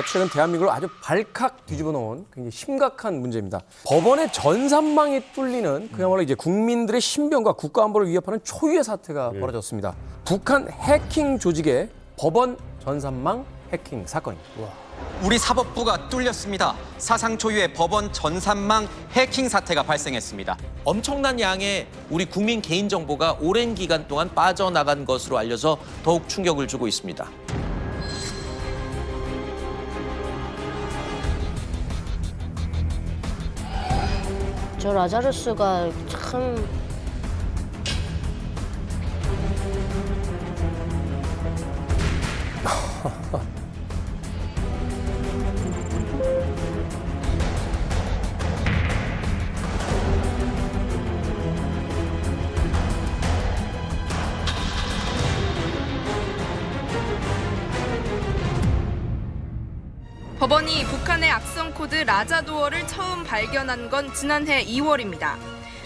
최근 대한민국을 아주 발칵 뒤집어 놓은 굉장히 심각한 문제입니다. 법원의 전산망이 뚫리는 그야말로 이제 국민들의 신변과 국가 안보를 위협하는 초유의 사태가 벌어졌습니다. 북한 해킹 조직의 법원 전산망 해킹 사건입니다. 우리 사법부가 뚫렸습니다. 사상 초유의 법원 전산망 해킹 사태가 발생했습니다. 엄청난 양의 우리 국민 개인정보가 오랜 기간 동안 빠져나간 것으로 알려져 더욱 충격을 주고 있습니다. 저 라자루스가 참 법원이 북한의 악성 코드 라자도어를 처음 발견한 건 지난해 2월입니다.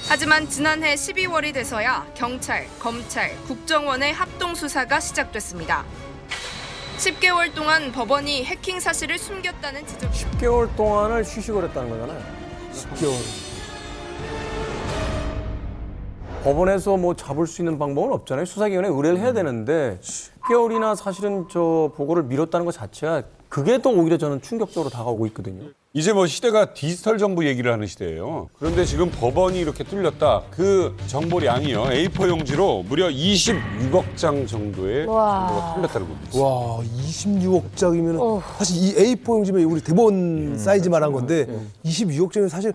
하지만 지난해 12월이 돼서야 경찰, 검찰, 국정원의 합동 수사가 시작됐습니다. 10개월 동안 법원이 해킹 사실을 숨겼다는 지적. 10개월 동안을 쉬쉬거렸다는 거잖아요. 10개월. 법원에서 뭐 잡을 수 있는 방법은 없잖아요. 수사기관에 의뢰를 해야 되는데 10개월이나 사실은 저 보고를 미뤘다는 것 자체가 그게 더 오히려 저는 충격적으로 다가오고 있거든요. 이제 뭐 시대가 디지털 정보 얘기를 하는 시대예요. 그런데 지금 법원이 이렇게 뚫렸다. 그 정보량이요. A4 용지로 무려 26억 장 정도의 정보가 털렸다는 겁니다. 와, 26억 장이면 사실 이 A4 용지면 우리 대본 사이즈 말한 건데 26억 장이면 사실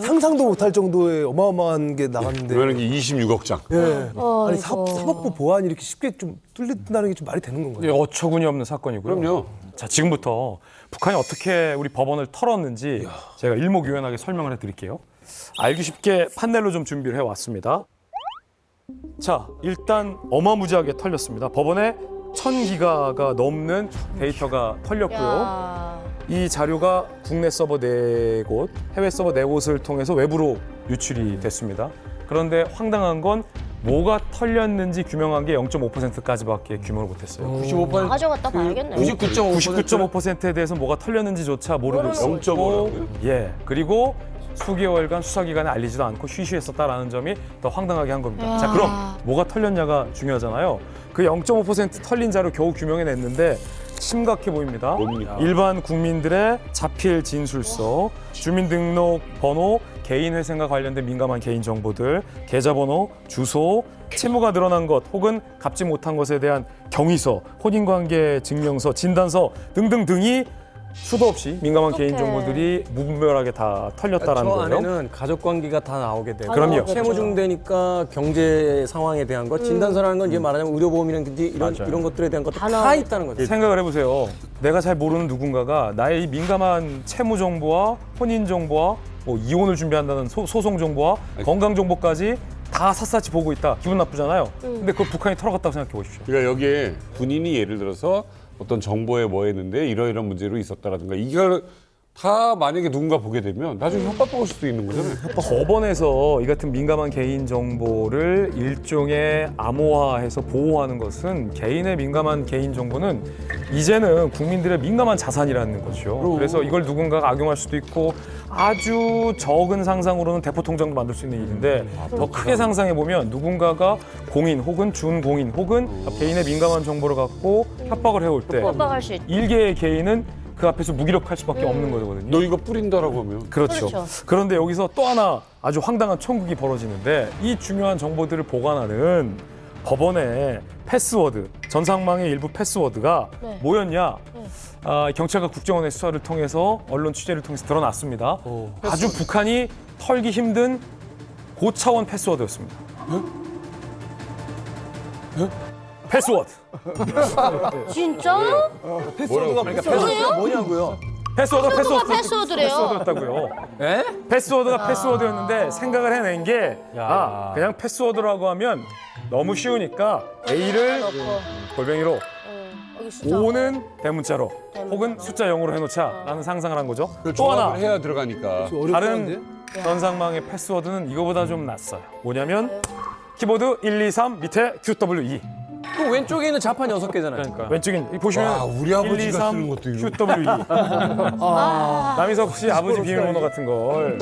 상상도 못할 정도의 어마어마한 게 나갔는데. 그러면 26억 장. 예. 아니 사법부 보안이 이렇게 쉽게 좀 뚫린다는 게 좀 말이 되는 건가요? 어처구니 없는 사건이고요. 그럼요. 자, 지금부터 북한이 어떻게 우리 법원을 털었는지 제가 일목요연하게 설명을 해드릴게요. 알기 쉽게 판넬로 좀 준비를 해왔습니다. 자, 일단 어마무지하게 털렸습니다. 법원에 1000기가가 넘는 데이터가 털렸고요. 이 자료가 국내 서버 4곳, 해외 서버 4곳을 통해서 외부로 유출이 됐습니다. 그런데 황당한 건 뭐가 털렸는지 규명한 게 0.5%까지밖에 규명을 못했어요. 95% 가져갔다 봐야겠네. 99.5%에 대해서 뭐가 털렸는지조차 모르고 있었고, 0.5라고요? 예, 그리고 수개월간 수사기관에 알리지도 않고 쉬쉬했었다라는 점이 더 황당하게 한 겁니다. 자, 그럼 뭐가 털렸냐가 중요하잖아요. 그 0.5% 털린 자료 겨우 규명해냈는데 심각해 보입니다. 뭡니까? 일반 국민들의 자필 진술서, 주민등록번호, 개인회생과 관련된 민감한 개인정보들, 계좌번호, 주소, 채무가 늘어난 것 혹은 갚지 못한 것에 대한 경위서, 혼인관계 증명서, 진단서 등등등이 수도 없이 민감한 개인정보들이 무분별하게 다 털렸다라는 저 거예요. 안에는 가족관계가 다 나오게 되고 그럼요. 채무중대니까 경제 상황에 대한 것, 진단서라는 건 이제 말하자면 의료보험이라든지 이런 것들에 대한 것도 다 있다는 거죠. 생각을 해보세요. 내가 잘 모르는 누군가가 나의 이 민감한 채무 정보와 혼인 정보와 뭐 이혼을 준비한다는 소송 정보와 건강 정보까지 다 샅샅이 보고 있다. 기분 나쁘잖아요. 근데 그걸 북한이 털어갔다고 생각해 보십시오. 그러니까 여기에 군인이 예를 들어서 어떤 정보에 뭐 했는데 이러이러한 문제로 있었다라든가 이걸 다 만약에 누군가 보게 되면 나중에 협박받을 수도 있는 거잖아요. 법원에서 이 같은 민감한 개인 정보를 일종의 암호화해서 보호하는 것은 개인의 민감한 개인 정보는 이제는 국민들의 민감한 자산이라는 거죠. 그래서 이걸 누군가가 악용할 수도 있고 아주 적은 상상으로는 대포통장도 만들 수 있는 일인데 더 크게 상상해 보면 누군가가 공인 혹은 준공인 혹은 개인의 민감한 정보를 갖고 협박을 해올 때 협박할 수 있다. 일개의 개인은 그 앞에서 무기력할 수밖에 없는 거거든요. 너 이거 뿌린다라고 하면 그렇죠. 그런데 여기서 또 하나 아주 황당한 천국이 벌어지는데 이 중요한 정보들을 보관하는 법원의 패스워드, 전상망의 일부 패스워드가 뭐였냐? 경찰과 국정원의 수사를 통해서 언론 취재를 통해서 드러났습니다. 아주 북한이 털기 힘든 고차원 패스워드였습니다. 패스워드. 진짜? 패스워드가 뭐냐고요? 패스워드였다고요. 예? 패스워드가 패스워드였는데 생각을 해낸 게 그냥 패스워드라고 하면 너무 쉬우니까 A를 골뱅이로 여기 숫자. 5는 대문자로 혹은 숫자 0으로 해놓자라는 상상을 한 거죠. 또 하나 조합을 해야 들어가니까. 다른 전상망의 패스워드는 이거보다 좀 낫어요. 뭐냐면 키보드 1, 2, 3 밑에 QWE 그 왼쪽에 있는 자판 6개잖아요. 그러니까 왼쪽엔 보시면 와, 우리 아버지가 1, 2, 3, 쓰는 것도 이거. QWE. 남희석 씨 아버지 비밀번호 같은 걸